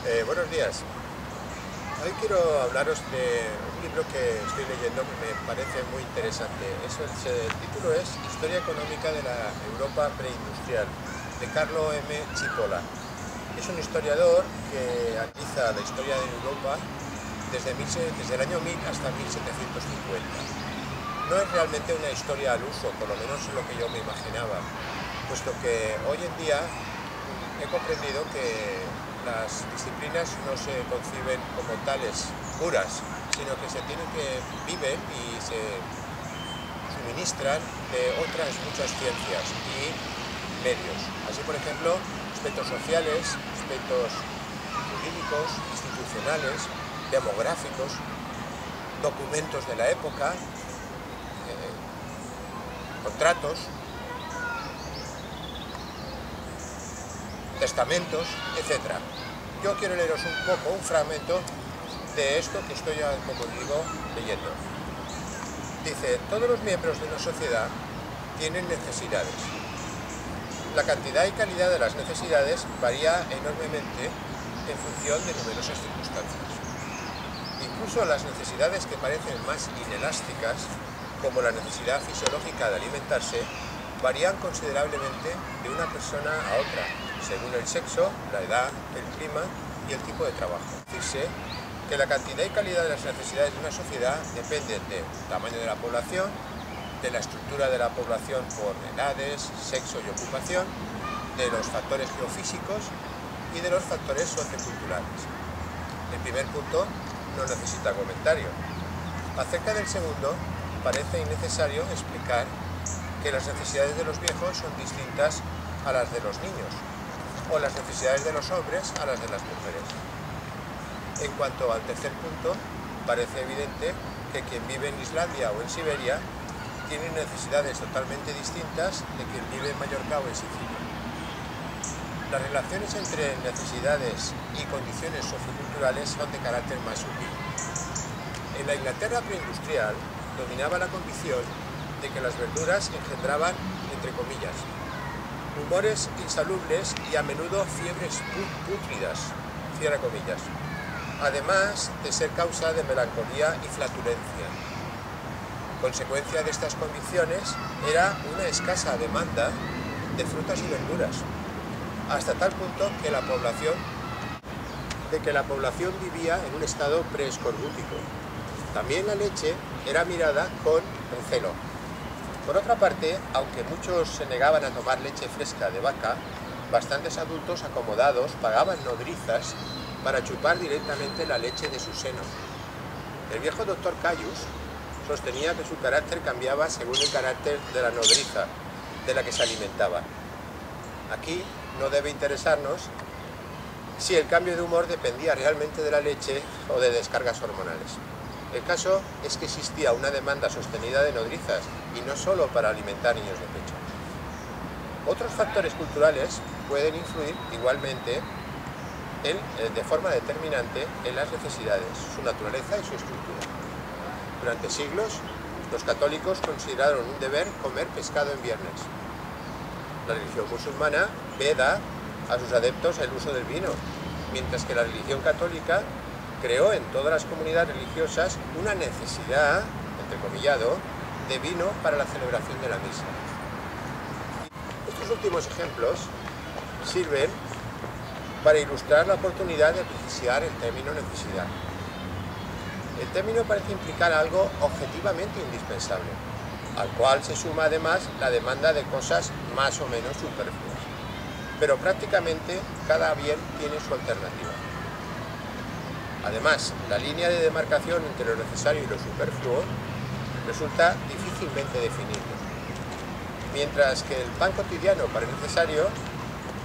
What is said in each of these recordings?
Buenos días. Hoy quiero hablaros de un libro que estoy leyendo que me parece muy interesante. El título es Historia económica de la Europa preindustrial, de Carlo M. Cipolla. Es un historiador que analiza la historia de Europa desde el año 1000 hasta 1750. No es realmente una historia al uso, por lo menos es lo que yo me imaginaba, puesto que hoy en día he comprendido que las disciplinas no se conciben como tales puras, sino que viven y se suministran de otras muchas ciencias y medios. Así, por ejemplo, aspectos sociales, aspectos jurídicos, institucionales, demográficos, documentos de la época, contratos, testamentos, etc. Yo quiero leeros un fragmento de esto que estoy, como digo, leyendo. Dice: todos los miembros de una sociedad tienen necesidades. La cantidad y calidad de las necesidades varía enormemente en función de numerosas circunstancias. Incluso las necesidades que parecen más inelásticas, como la necesidad fisiológica de alimentarse, varían considerablemente de una persona a otra, según el sexo, la edad, el clima y el tipo de trabajo. Decirse que la cantidad y calidad de las necesidades de una sociedad dependen del tamaño de la población, de la estructura de la población por edades, sexo y ocupación, de los factores geofísicos y de los factores socioculturales. El primer punto no necesita comentario. Acerca del segundo, parece innecesario explicar que las necesidades de los viejos son distintas a las de los niños, o las necesidades de los hombres a las de las mujeres. En cuanto al tercer punto, parece evidente que quien vive en Islandia o en Siberia tiene necesidades totalmente distintas de quien vive en Mallorca o en Sicilia. Las relaciones entre necesidades y condiciones socioculturales son de carácter más sutil. En la Inglaterra preindustrial dominaba la convicción de que las verduras engendraban, entre comillas, humores insalubres y a menudo fiebres pútridas, cierra comillas, además de ser causa de melancolía y flatulencia. Consecuencia de estas convicciones era una escasa demanda de frutas y verduras, hasta tal punto que la población vivía en un estado preescorbútico. También la leche era mirada con recelo. Por otra parte, aunque muchos se negaban a tomar leche fresca de vaca, bastantes adultos acomodados pagaban nodrizas para chupar directamente la leche de su seno. El viejo doctor Cayus sostenía que su carácter cambiaba según el carácter de la nodriza de la que se alimentaban. Aquí no debe interesarnos si el cambio de humor dependía realmente de la leche o de descargas hormonales. El caso es que existía una demanda sostenida de nodrizas, y no solo para alimentar niños de pecho. Otros factores culturales pueden influir igualmente de forma determinante en las necesidades, su naturaleza y su estructura. Durante siglos, los católicos consideraron un deber comer pescado en viernes. La religión musulmana veda a sus adeptos el uso del vino, mientras que la religión católica creó en todas las comunidades religiosas una necesidad, entrecomillado, de vino para la celebración de la misa. Estos últimos ejemplos sirven para ilustrar la oportunidad de precisar el término necesidad. El término parece implicar algo objetivamente indispensable, al cual se suma además la demanda de cosas más o menos superfluas. Pero prácticamente cada bien tiene su alternativa. Además, la línea de demarcación entre lo necesario y lo superfluo resulta difícilmente definible. Mientras que el pan cotidiano parece necesario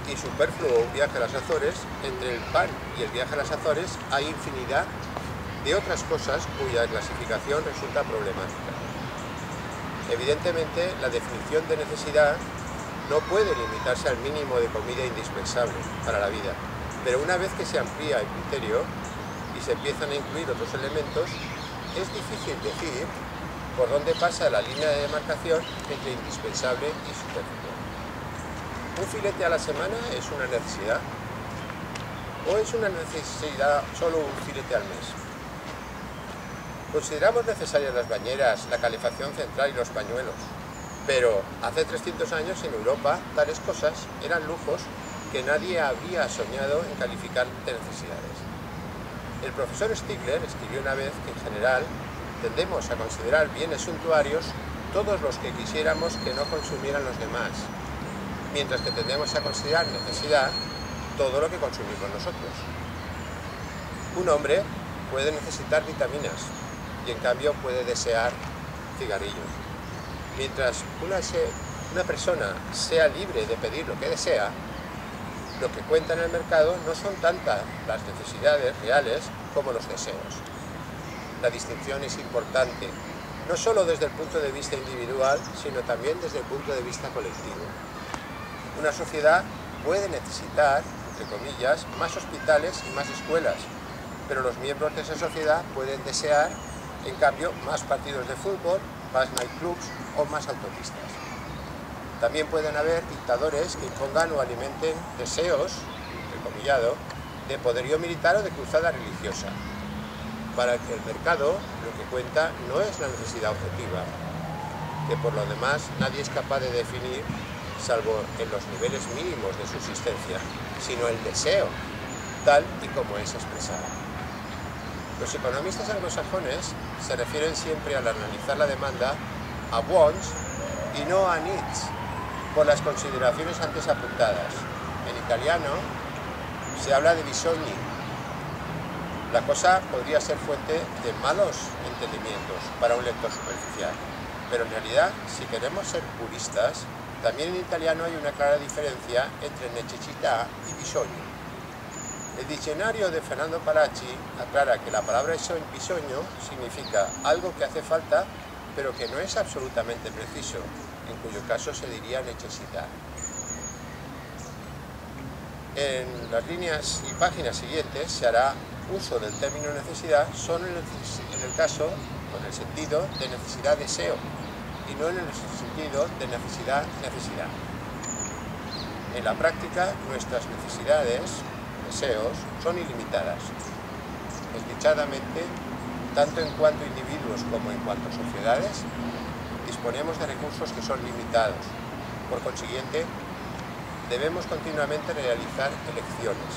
y superfluo un viaje a las Azores, entre el pan y el viaje a las Azores hay infinidad de otras cosas cuya clasificación resulta problemática. Evidentemente, la definición de necesidad no puede limitarse al mínimo de comida indispensable para la vida, pero una vez que se amplía el criterio y se empiezan a incluir otros elementos, es difícil decir por dónde pasa la línea de demarcación entre indispensable y superfluo. Un filete a la semana es una necesidad. ¿O es una necesidad solo un filete al mes? Consideramos necesarias las bañeras, la calefacción central y los pañuelos, pero hace 300 años en Europa tales cosas eran lujos que nadie habría soñado en calificar de necesidades. El profesor Stigler escribió una vez que en general tendemos a considerar bienes suntuarios todos los que quisiéramos que no consumieran los demás, mientras que tendemos a considerar necesidad todo lo que consumimos nosotros. Un hombre puede necesitar vitaminas y en cambio puede desear cigarrillos. Mientras una persona sea libre de pedir lo que desea, lo que cuenta en el mercado no son tantas las necesidades reales como los deseos. La distinción es importante, no solo desde el punto de vista individual, sino también desde el punto de vista colectivo. Una sociedad puede necesitar, entre comillas, más hospitales y más escuelas, pero los miembros de esa sociedad pueden desear, en cambio, más partidos de fútbol, más nightclubs o más autopistas. También pueden haber dictadores que impongan o alimenten deseos, entrecomillado, de poderío militar o de cruzada religiosa. Para el mercado, lo que cuenta no es la necesidad objetiva, que por lo demás nadie es capaz de definir, salvo en los niveles mínimos de subsistencia, sino el deseo, tal y como es expresado. Los economistas anglosajones se refieren siempre al analizar la demanda a wants y no a needs, por las consideraciones antes apuntadas. En italiano se habla de bisogni. La cosa podría ser fuente de malos entendimientos para un lector superficial, pero en realidad, si queremos ser puristas, también en italiano hay una clara diferencia entre necessità y bisogno. El diccionario de Fernando Palacci aclara que la palabra bisogno significa algo que hace falta, pero que no es absolutamente preciso, en cuyo caso se diría necesitar. En las líneas y páginas siguientes se hará uso del término necesidad solo en el caso, con el sentido de necesidad-deseo, y no en el sentido de necesidad-necesidad. En la práctica, nuestras necesidades, deseos, son ilimitadas. Desdichadamente, tanto en cuanto individuos como en cuanto sociedades, disponemos de recursos que son limitados. Por consiguiente, debemos continuamente realizar elecciones.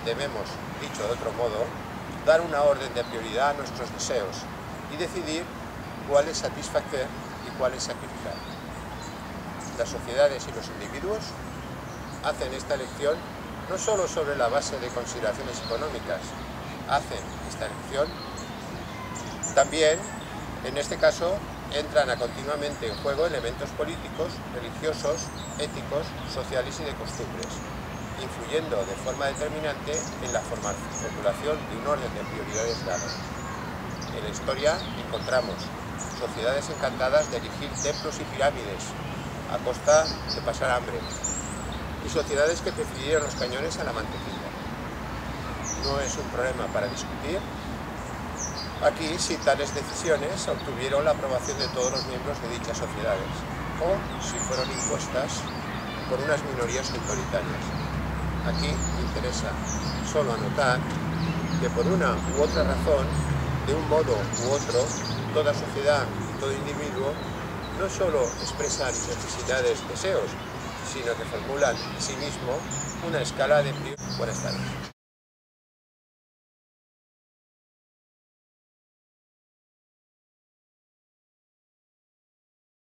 Debemos, dicho de otro modo, dar una orden de prioridad a nuestros deseos y decidir cuáles satisfacer y cuáles sacrificar. Las sociedades y los individuos hacen esta elección no solo sobre la base de consideraciones económicas, hacen esta elección también, en este caso, entran continuamente en juego elementos políticos, religiosos, éticos, sociales y de costumbres, influyendo de forma determinante en la formulación de un orden de prioridades dado. En la historia encontramos sociedades encantadas de erigir templos y pirámides a costa de pasar hambre, y sociedades que prefirieron los cañones a la mantequilla. No es un problema para discutir aquí si tales decisiones obtuvieron la aprobación de todos los miembros de dichas sociedades o si fueron impuestas por unas minorías autoritarias. Aquí interesa solo anotar que por una u otra razón, de un modo u otro, toda sociedad y todo individuo no solo expresan necesidades, deseos, sino que formulan en sí mismo una escala de prioridades. Buenas tardes.